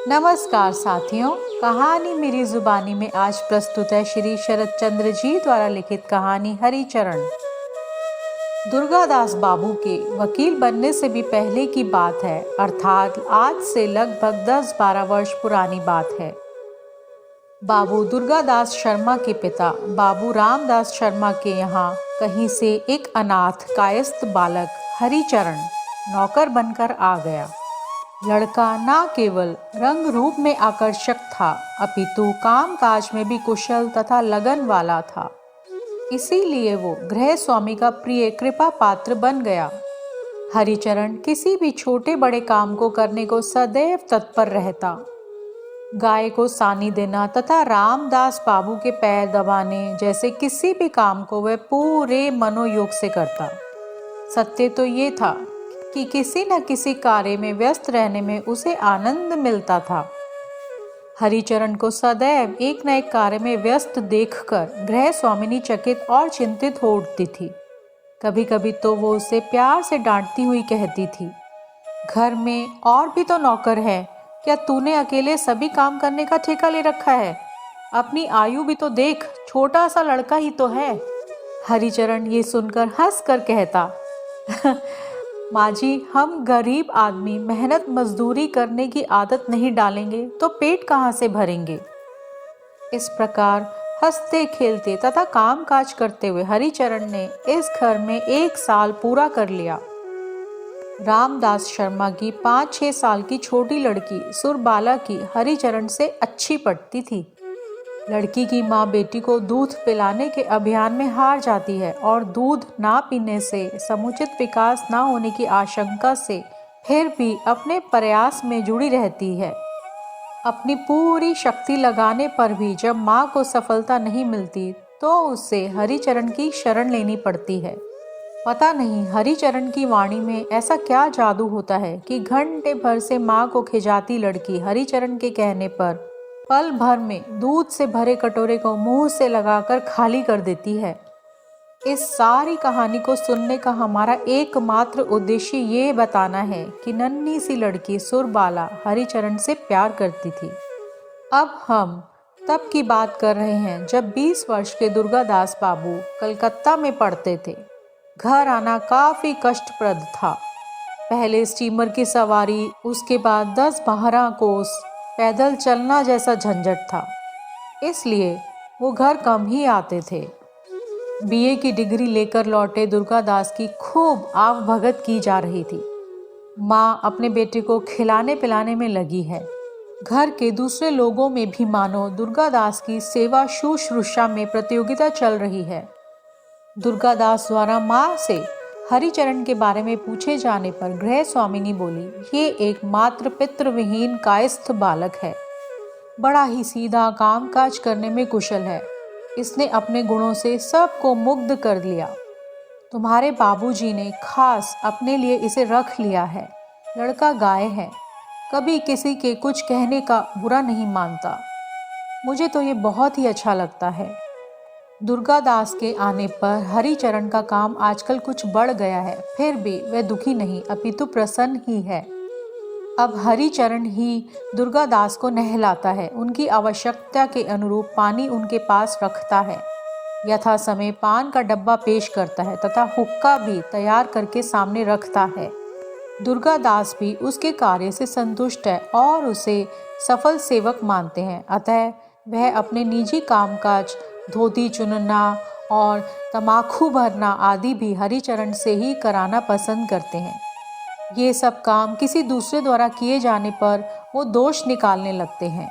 नमस्कार साथियों, कहानी मेरी जुबानी में आज प्रस्तुत है श्री शरद चंद्र जी द्वारा लिखित कहानी हरिचरण। दुर्गादास बाबू के वकील बनने से भी पहले की बात है, अर्थात आज से लगभग 10-12 वर्ष पुरानी बात है। बाबू दुर्गादास शर्मा के पिता बाबू रामदास शर्मा के यहाँ कहीं से एक अनाथ कायस्थ बालक हरिचरण नौकर बनकर आ गया। लड़का न केवल रंग रूप में आकर्षक था, अपितु काम काज में भी कुशल तथा लगन वाला था। इसीलिए वो गृह स्वामी का प्रिय कृपा पात्र बन गया। हरिचरण किसी भी छोटे बड़े काम को करने को सदैव तत्पर रहता। गाय को सानी देना तथा रामदास बाबू के पैर दबाने जैसे किसी भी काम को वह पूरे मनोयोग से करता। सत्य तो ये था कि किसी न किसी कार्य में व्यस्त रहने में उसे आनंद मिलता था। हरिचरण को सदैव एक न एक कार्य में व्यस्त देखकर गृह स्वामिनी चकित और चिंतित हो उठती थी। कभी कभी तो वो उसे प्यार से डांटती हुई कहती थी, घर में और भी तो नौकर है, क्या तूने अकेले सभी काम करने का ठेका ले रखा है? अपनी आयु भी तो देख, छोटा सा लड़का ही तो है। हरिचरण ये सुनकर हंस कर कहता, माँ जी, हम गरीब आदमी मेहनत मजदूरी करने की आदत नहीं डालेंगे तो पेट कहाँ से भरेंगे। इस प्रकार हंसते खेलते तथा काम काज करते हुए हरिचरण ने इस घर में 1 साल पूरा कर लिया। रामदास शर्मा की 5-6 साल की छोटी लड़की सुरबाला की हरिचरण से अच्छी पटती थी। लड़की की माँ बेटी को दूध पिलाने के अभियान में हार जाती है और दूध ना पीने से समुचित विकास ना होने की आशंका से फिर भी अपने प्रयास में जुड़ी रहती है। अपनी पूरी शक्ति लगाने पर भी जब माँ को सफलता नहीं मिलती तो उसे हरिचरण की शरण लेनी पड़ती है। पता नहीं हरिचरण की वाणी में ऐसा क्या जादू होता है कि घंटे भर से माँ को खिजाती लड़की हरिचरण के कहने पर पल भर में दूध से भरे कटोरे को मुंह से लगाकर खाली कर देती है। इस सारी कहानी को सुनने का हमारा एकमात्र उद्देश्य ये बताना है कि नन्ही सी लड़की सुरबाला हरिचरण से प्यार करती थी। अब हम तब की बात कर रहे हैं जब 20 वर्ष के दुर्गादास बाबू कलकत्ता में पढ़ते थे। घर आना काफी कष्टप्रद था। पहले स्टीमर की सवारी, उसके बाद 10-12 कोस पैदल चलना जैसा झंझट था, इसलिए वो घर कम ही आते थे। बीए की डिग्री लेकर लौटे दुर्गादास की खूब आवभगत की जा रही थी। माँ अपने बेटे को खिलाने पिलाने में लगी है। घर के दूसरे लोगों में भी मानो दुर्गादास की सेवा शुश्रूषा में प्रतियोगिता चल रही है। दुर्गादास द्वारा माँ से हरिचरण के बारे में पूछे जाने पर गृह स्वामिनी बोली, ये एकमात्र पितृविहीन कायस्थ बालक है। बड़ा ही सीधा काम काज करने में कुशल है। इसने अपने गुणों से सबको मुग्ध कर लिया। तुम्हारे बाबूजी ने खास अपने लिए इसे रख लिया है। लड़का गाय है, कभी किसी के कुछ कहने का बुरा नहीं मानता। मुझे तो ये बहुत ही अच्छा लगता है। दुर्गादास के आने पर हरिचरण का काम आजकल कुछ बढ़ गया है, फिर भी वह दुखी नहीं अपितु प्रसन्न ही है। अब हरिचरण ही दुर्गादास को नहलाता है, उनकी आवश्यकता के अनुरूप पानी उनके पास रखता है, यथा समय पान का डब्बा पेश करता है तथा हुक्का भी तैयार करके सामने रखता है। दुर्गादास भी उसके कार्य से संतुष्ट है और उसे सफल सेवक मानते हैं। अतः वह अपने निजी कामकाज, धोती चुनना और तमाखू भरना आदि भी हरिचरण से ही कराना पसंद करते हैं। ये सब काम किसी दूसरे द्वारा किए जाने पर वो दोष निकालने लगते हैं।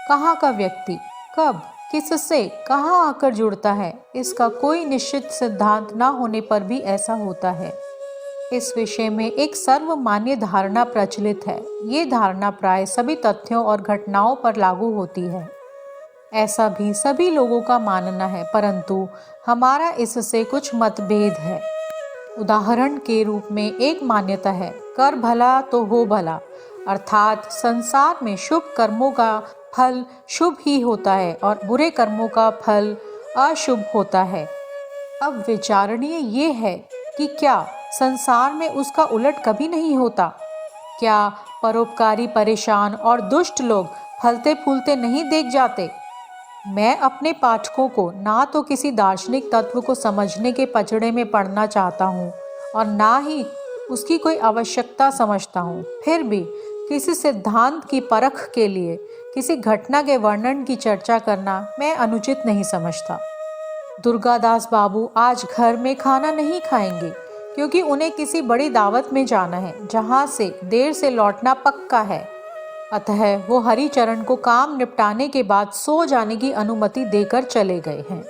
कहाँ का व्यक्ति कब किससे कहाँ आकर जुड़ता है, इसका कोई निश्चित सिद्धांत ना होने पर भी ऐसा होता है। इस विषय में एक सर्वमान्य धारणा प्रचलित है। ये धारणा प्राय सभी तथ्यों और घटनाओं पर लागू होती है। ऐसा भी सभी लोगों का मानना है, परंतु हमारा इससे कुछ मतभेद है। उदाहरण के रूप में एक मान्यता है, कर भला तो हो भला, अर्थात संसार में शुभ कर्मों का फल शुभ ही होता है और बुरे कर्मों का फल अशुभ होता है। अब विचारणीय ये है कि क्या संसार में उसका उलट कभी नहीं होता। क्या परोपकारी परेशान और दुष्ट लोग फलते फूलते नहीं देख जाते? मैं अपने पाठकों को ना तो किसी दार्शनिक तत्व को समझने के पचड़े में पढ़ना चाहता हूँ और ना ही उसकी कोई आवश्यकता समझता हूँ। फिर भी किसी सिद्धांत की परख के लिए किसी घटना के वर्णन की चर्चा करना मैं अनुचित नहीं समझता। दुर्गादास बाबू आज घर में खाना नहीं खाएंगे क्योंकि उन्हें किसी बड़ी दावत में जाना है जहाँ से देर से लौटना पक्का है। अतः वो हरिचरण को काम निपटाने के बाद सो जाने की अनुमति देकर चले गए हैं।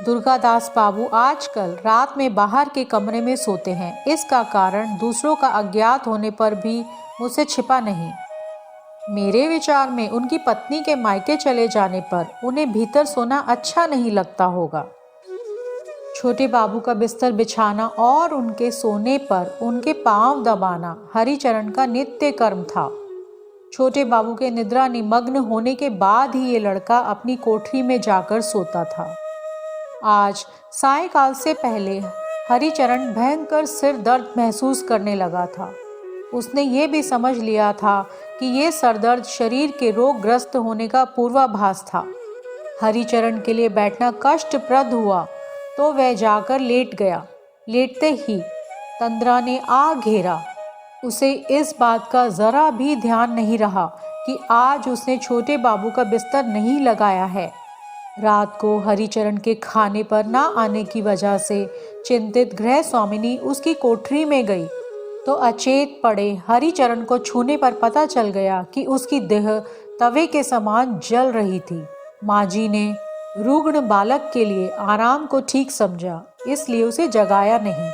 दुर्गादास बाबू आजकल रात में बाहर के कमरे में सोते हैं। इसका कारण दूसरों का अज्ञात होने पर भी मुझसे छिपा नहीं। मेरे विचार में उनकी पत्नी के मायके चले जाने पर उन्हें भीतर सोना अच्छा नहीं लगता होगा। छोटे बाबू का बिस्तर बिछाना और उनके सोने पर उनके पांव दबाना हरिचरण का नित्य कर्म था। छोटे बाबू के निद्रा निमग्न होने के बाद ही ये लड़का अपनी कोठरी में जाकर सोता था। आज सायंकाल से पहले हरिचरण भयंकर सिर दर्द महसूस करने लगा था। उसने ये भी समझ लिया था कि ये सरदर्द शरीर के रोगग्रस्त होने का पूर्वाभास था। हरिचरण के लिए बैठना कष्टप्रद हुआ तो वह जाकर लेट गया। लेटते ही तंद्रा ने आ घेरा। उसे इस बात का जरा भी ध्यान नहीं रहा कि आज उसने छोटे बाबू का बिस्तर नहीं लगाया है। रात को हरिचरण के खाने पर ना आने की वजह से चिंतित गृह स्वामिनी उसकी कोठरी में गई तो अचेत पड़े हरिचरण को छूने पर पता चल गया कि उसकी देह तवे के समान जल रही थी। माँ जी ने रुग्ण बालक के लिए आराम को ठीक समझा, इसलिए उसे जगाया नहीं।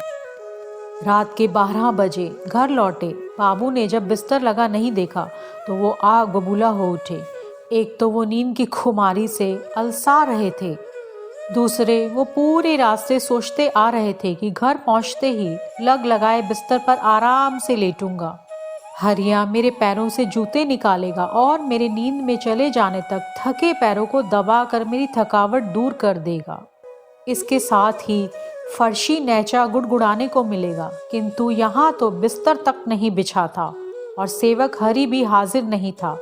रात के 12 बजे घर लौटे बाबू ने जब बिस्तर लगा नहीं देखा तो वो आग बबूला हो उठे। एक तो वो नींद की खुमारी से अलसा रहे थे, दूसरे वो पूरे रास्ते सोचते आ रहे थे कि घर पहुंचते ही लग लगाए बिस्तर पर आराम से लेटूंगा। हरिया मेरे पैरों से जूते निकालेगा और मेरे नींद में चले जाने तक थके पैरों को दबाकर मेरी थकावट दूर कर देगा। इसके साथ ही फर्शी नैचा गुड़गुड़ाने को मिलेगा, किंतु यहाँ तो बिस्तर तक नहीं बिछा था और सेवक हरि भी हाजिर नहीं था।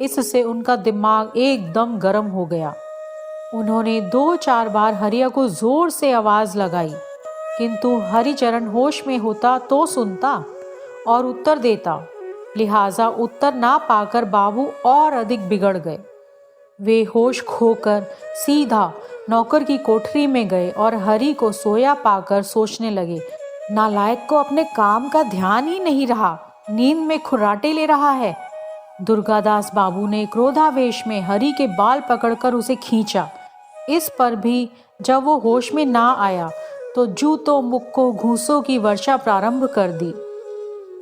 इससे उनका दिमाग एकदम गर्म हो गया। उन्होंने 2-4 बार हरिया को जोर से आवाज लगाई, किंतु हरिचरण होश में होता तो सुनता और उत्तर देता। लिहाजा उत्तर ना पाकर बाबू और अधिक बिगड़ गए। वे होश खोकर सीधा नौकर की कोठरी में गए और हरि को सोया पाकर सोचने लगे, नालायक को अपने काम का ध्यान ही नहीं रहा, नींद में खुर्राटे ले रहा है। दुर्गादास बाबू ने क्रोधावेश में हरि के बाल पकड़कर उसे खींचा। इस पर भी जब वो होश में ना आया तो जूतों मुक्कों घूंसों की वर्षा प्रारंभ कर दी।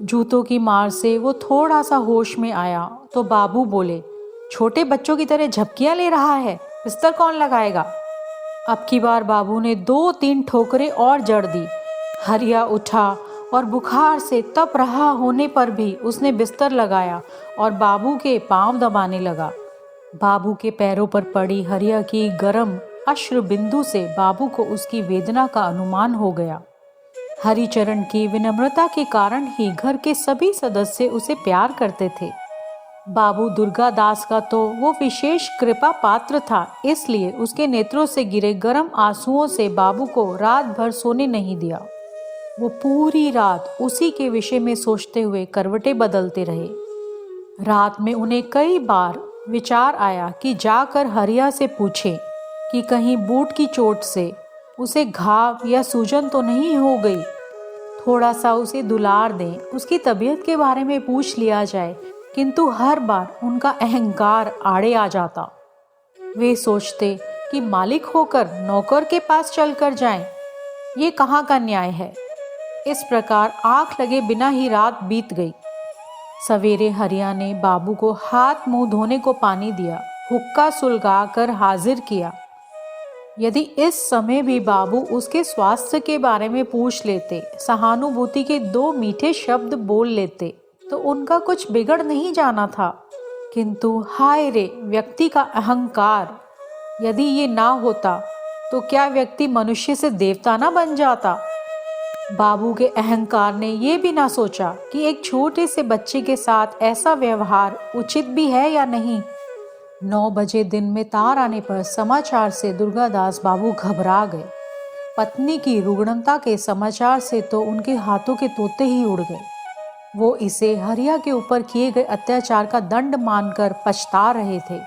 जूतों की मार से वो थोड़ा सा होश में आया तो बाबू बोले, छोटे बच्चों की तरह झपकियां ले रहा है, बिस्तर कौन लगाएगा? अब की बार बाबू ने 2-3 ठोकरें और जड़ दी। हरिया उठा और बुखार से तप रहा होने पर भी उसने बिस्तर लगाया और बाबू के पांव दबाने लगा। बाबू के पैरों पर पड़ी हरिया की गर्म अश्रु बिंदु से बाबू को उसकी वेदना का अनुमान हो गया। हरिचरण की विनम्रता के कारण ही घर के सभी सदस्य उसे प्यार करते थे। बाबू दुर्गादास का तो वो विशेष कृपा पात्र था, इसलिए उसके नेत्रों से गिरे गर्म आंसुओं से बाबू को रात भर सोने नहीं दिया। वो पूरी रात उसी के विषय में सोचते हुए करवटें बदलते रहे। रात में उन्हें कई बार विचार आया कि जाकर हरिया से पूछें कि कहीं बूट की चोट से उसे घाव या सूजन तो नहीं हो गई। थोड़ा सा उसे दुलार दें, उसकी तबीयत के बारे में पूछ लिया जाए, किंतु हर बार उनका अहंकार आड़े आ जाता। वे सोचते कि मालिक होकर नौकर के पास चलकर जाएं, ये कहाँ का न्याय है। इस प्रकार आंख लगे बिना ही रात बीत गई। सवेरे हरिया ने बाबू को हाथ मुंह धोने को पानी दिया, हुक्का सुलगाकर हाजिर किया। यदि इस समय भी बाबू उसके स्वास्थ्य के बारे में पूछ लेते, सहानुभूति के 2 मीठे शब्द बोल लेते तो उनका कुछ बिगड़ नहीं जाना था। किंतु हाय रे व्यक्ति का अहंकार! यदि ये ना होता तो क्या व्यक्ति मनुष्य से देवता ना बन जाता? बाबू के अहंकार ने यह भी ना सोचा कि एक छोटे से बच्चे के साथ ऐसा व्यवहार उचित भी है या नहीं। 9 बजे दिन में तार आने पर समाचार से दुर्गादास बाबू घबरा गए। पत्नी की रुग्णता के समाचार से तो उनके हाथों के तोते ही उड़ गए। वो इसे हरिया के ऊपर किए गए अत्याचार का दंड मानकर पछता रहे थे।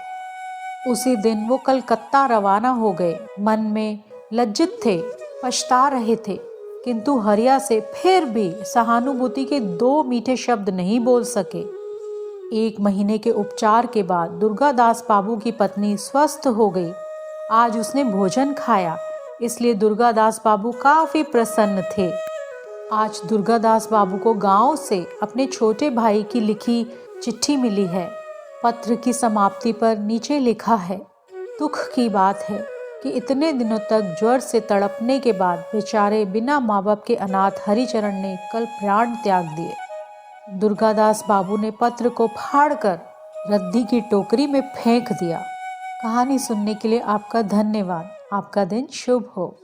उसी दिन वो कलकत्ता रवाना हो गए। मन में लज्जित थे, पछता रहे थे, किंतु हरिया से फिर भी सहानुभूति के 2 मीठे शब्द नहीं बोल सके। 1 महीने के उपचार के बाद दुर्गादास बाबू की पत्नी स्वस्थ हो गई। आज उसने भोजन खाया, इसलिए दुर्गादास बाबू काफी प्रसन्न थे। आज दुर्गादास बाबू को गांव से अपने छोटे भाई की लिखी चिट्ठी मिली है। पत्र की समाप्ति पर नीचे लिखा है, दुख की बात है कि इतने दिनों तक ज्वर से तड़पने के बाद बेचारे बिना माँ बाप के अनाथ हरिचरण ने कल प्राण त्याग दिए। दुर्गादास बाबू ने पत्र को फाड़कर रद्दी की टोकरी में फेंक दिया। कहानी सुनने के लिए आपका धन्यवाद। आपका दिन शुभ हो।